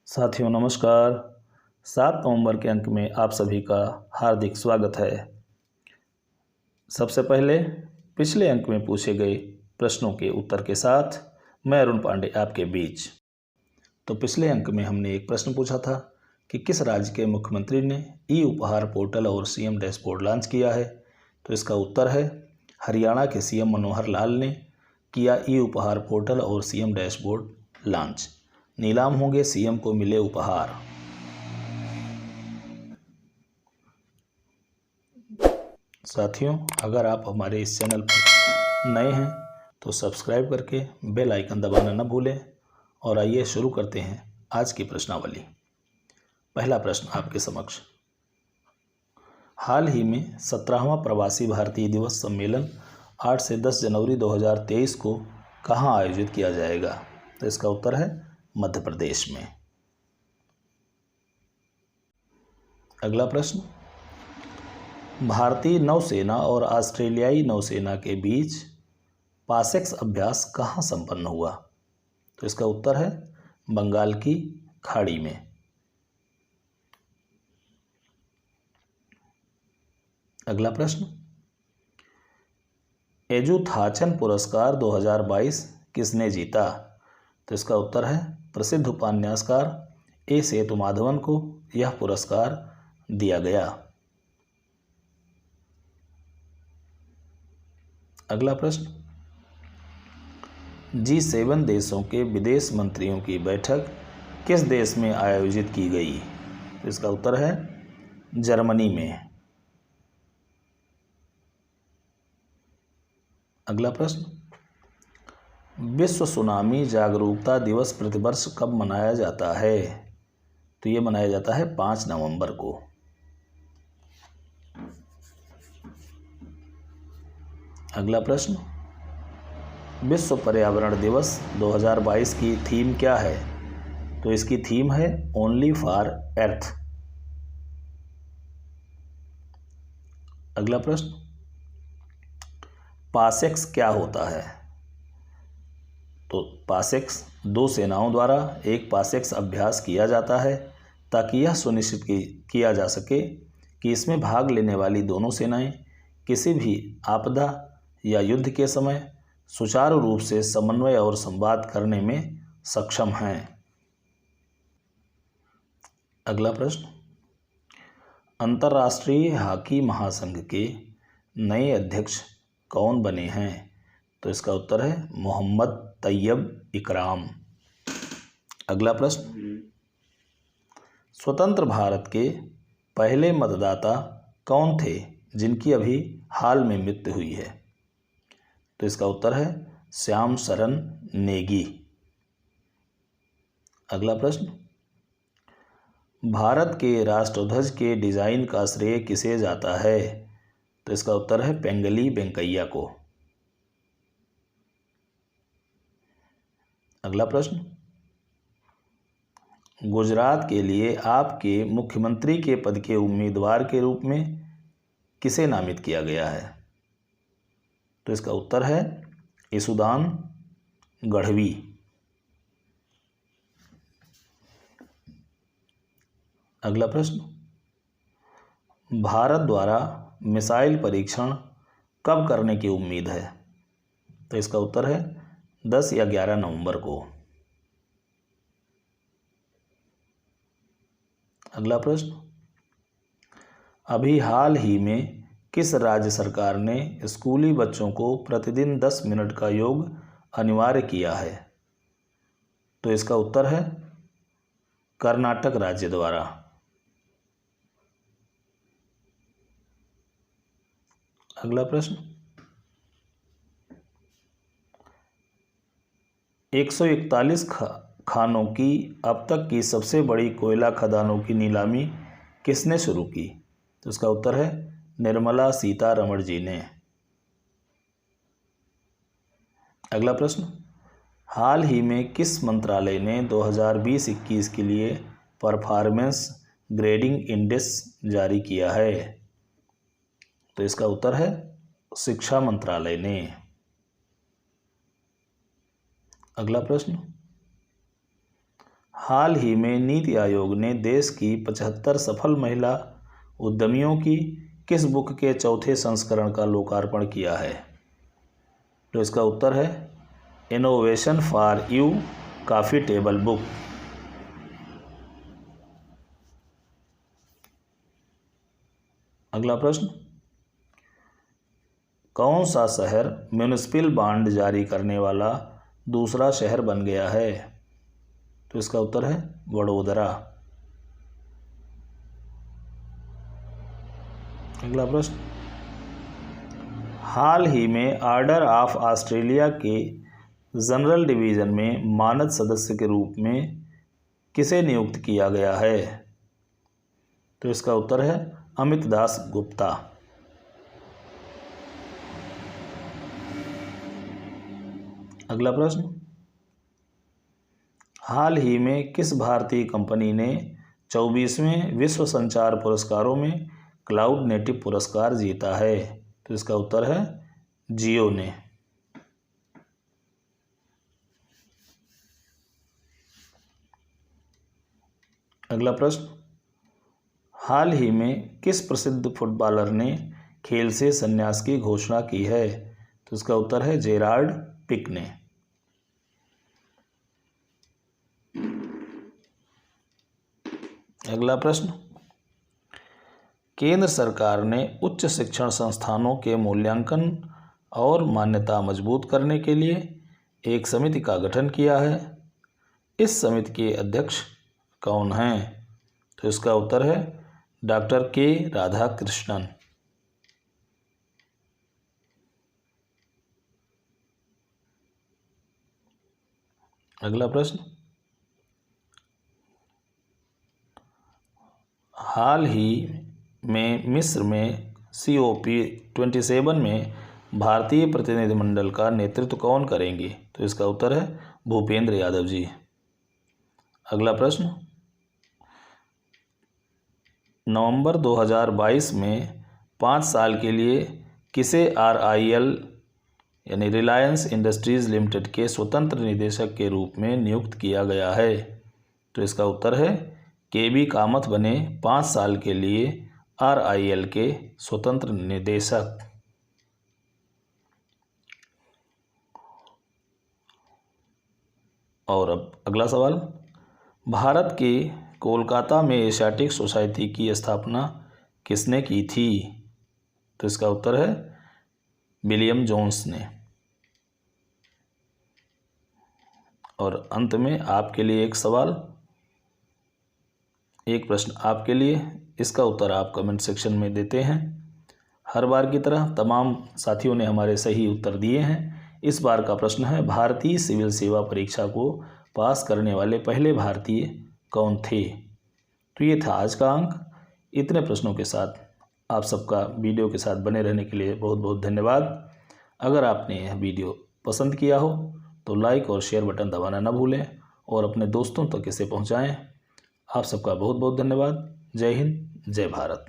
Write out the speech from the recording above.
साथियों नमस्कार। 7 नवंबर के अंक में आप सभी का हार्दिक स्वागत है। सबसे पहले पिछले अंक में पूछे गए प्रश्नों के उत्तर के साथ मैं अरुण पांडे आपके बीच। तो पिछले अंक में हमने एक प्रश्न पूछा था कि किस राज्य के मुख्यमंत्री ने ई उपहार पोर्टल और सीएम डैशबोर्ड लॉन्च किया है। तो इसका उत्तर है हरियाणा के सीएम मनोहर लाल ने किया ई उपहार पोर्टल और सीएम डैशबोर्ड लॉन्च। नीलाम होंगे सीएम को मिले उपहार। साथियों, अगर आप हमारे इस चैनल पर नए हैं तो सब्सक्राइब करके बेल आइकन दबाना न भूलें। और आइए शुरू करते हैं आज की प्रश्नावली। पहला प्रश्न आपके समक्ष। हाल ही में 17वां प्रवासी भारतीय दिवस सम्मेलन 8 से 10 जनवरी 2023 को कहाँ आयोजित किया जाएगा। तो इसका उत्तर है मध्य प्रदेश में। अगला प्रश्न, भारतीय नौसेना और ऑस्ट्रेलियाई नौसेना के बीच पासेक्स अभ्यास कहाँ संपन्न हुआ। तो इसका उत्तर है बंगाल की खाड़ी में। अगला प्रश्न, एजुथाचन पुरस्कार 2022 किसने जीता। तो इसका उत्तर है प्रसिद्ध उपन्यासकार ए सेतुमाधवन को यह पुरस्कार दिया गया। अगला प्रश्न, G7 देशों के विदेश मंत्रियों की बैठक किस देश में आयोजित की गई। तो इसका उत्तर है जर्मनी में। अगला प्रश्न, विश्व सुनामी जागरूकता दिवस प्रतिवर्ष कब मनाया जाता है। तो ये मनाया जाता है 5 नवंबर को। अगला प्रश्न, विश्व पर्यावरण दिवस 2022 की थीम क्या है। तो इसकी थीम है ओनली फॉर अर्थ। अगला प्रश्न, पासेक्स क्या होता है। तो पासेक्स दो सेनाओं द्वारा एक पासेक्स अभ्यास किया जाता है ताकि यह सुनिश्चित किया जा सके कि इसमें भाग लेने वाली दोनों सेनाएं किसी भी आपदा या युद्ध के समय सुचारू रूप से समन्वय और संवाद करने में सक्षम हैं। अगला प्रश्न, अंतर्राष्ट्रीय हॉकी महासंघ के नए अध्यक्ष कौन बने हैं। तो इसका उत्तर है मोहम्मद तैयब इकराम। अगला प्रश्न, स्वतंत्र भारत के पहले मतदाता कौन थे जिनकी अभी हाल में मृत्यु हुई है। तो इसका उत्तर है श्याम शरण नेगी। अगला प्रश्न, भारत के राष्ट्रध्वज के डिजाइन का श्रेय किसे जाता है। तो इसका उत्तर है पेंगली वेंकैया को। अगला प्रश्न, गुजरात के लिए आपके मुख्यमंत्री के पद के उम्मीदवार के रूप में किसे नामित किया गया है। तो इसका उत्तर है यसुदान गढ़वी। अगला प्रश्न, भारत द्वारा मिसाइल परीक्षण कब करने की उम्मीद है। तो इसका उत्तर है 10 या 11 नवंबर को। अगला प्रश्न, अभी हाल ही में किस राज्य सरकार ने स्कूली बच्चों को प्रतिदिन 10 मिनट का योग अनिवार्य किया है। तो इसका उत्तर है कर्नाटक राज्य द्वारा। अगला प्रश्न, 141 खानों की अब तक की सबसे बड़ी कोयला खदानों की नीलामी किसने शुरू की। तो इसका उत्तर है निर्मला सीतारमण जी ने। अगला प्रश्न, हाल ही में किस मंत्रालय ने 2020-21 के लिए परफॉर्मेंस ग्रेडिंग इंडेक्स जारी किया है। तो इसका उत्तर है शिक्षा मंत्रालय ने। अगला प्रश्न, हाल ही में नीति आयोग ने देश की 75 सफल महिला उद्यमियों की किस बुक के चौथे संस्करण का लोकार्पण किया है? तो इसका उत्तर है innovation for you coffee table book. अगला प्रश्न, कौन सा शहर म्युनिसिपल बॉन्ड जारी करने वाला दूसरा शहर बन गया है? तो इसका उत्तर है वडोदरा। अगला प्रश्न, हाल ही में ऑर्डर ऑफ ऑस्ट्रेलिया के जनरल डिवीजन में मानद सदस्य के रूप में किसे नियुक्त किया गया है? तो इसका उत्तर है अमित दास गुप्ता। अगला प्रश्न, हाल ही में किस भारतीय कंपनी ने 24वें विश्व संचार पुरस्कारों में क्लाउड नेटिव पुरस्कार जीता है? तो इसका उत्तर है जियो ने। अगला प्रश्न, हाल ही में किस प्रसिद्ध फुटबॉलर ने खेल से संन्यास की घोषणा की है? तो इसका उत्तर है जेरार्ड पिक ने। अगला प्रश्न, केंद्र सरकार ने उच्च शिक्षण संस्थानों के मूल्यांकन और मान्यता मजबूत करने के लिए एक समिति का गठन किया है। इस समिति के अध्यक्ष कौन हैं? तो इसका उत्तर है डॉक्टर के राधाकृष्णन। अगला प्रश्न, हाल ही में मिस्र में COP27 में भारतीय प्रतिनिधिमंडल का नेतृत्व कौन करेंगे? तो इसका उत्तर है भूपेंद्र यादव जी। अगला प्रश्न, नवंबर 2022 में 5 साल के लिए किसे RIL यानी रिलायंस इंडस्ट्रीज लिमिटेड के स्वतंत्र निदेशक के रूप में नियुक्त किया गया है? तो इसका उत्तर है KB कामत बने 5 साल के लिए RIL के स्वतंत्र निदेशक। और अब अगला सवाल, भारत के कोलकाता में एशियाटिक सोसाइटी की स्थापना किसने की थी? तो इसका उत्तर है विलियम जोन्स ने। और अंत में आपके लिए एक सवाल, एक प्रश्न आपके लिए, इसका उत्तर आप कमेंट सेक्शन में देते हैं। हर बार की तरह तमाम साथियों ने हमारे सही उत्तर दिए हैं। इस बार का प्रश्न है, भारतीय सिविल सेवा परीक्षा को पास करने वाले पहले भारतीय कौन थे? तो ये था आज का अंक। इतने प्रश्नों के साथ आप सबका वीडियो के साथ बने रहने के लिए बहुत बहुत धन्यवाद। अगर आपने यह वीडियो पसंद किया हो तो लाइक और शेयर बटन दबाना न भूलें और अपने दोस्तों तक इसे पहुंचाएं। आप सबका बहुत बहुत धन्यवाद। जय हिंद, जय भारत।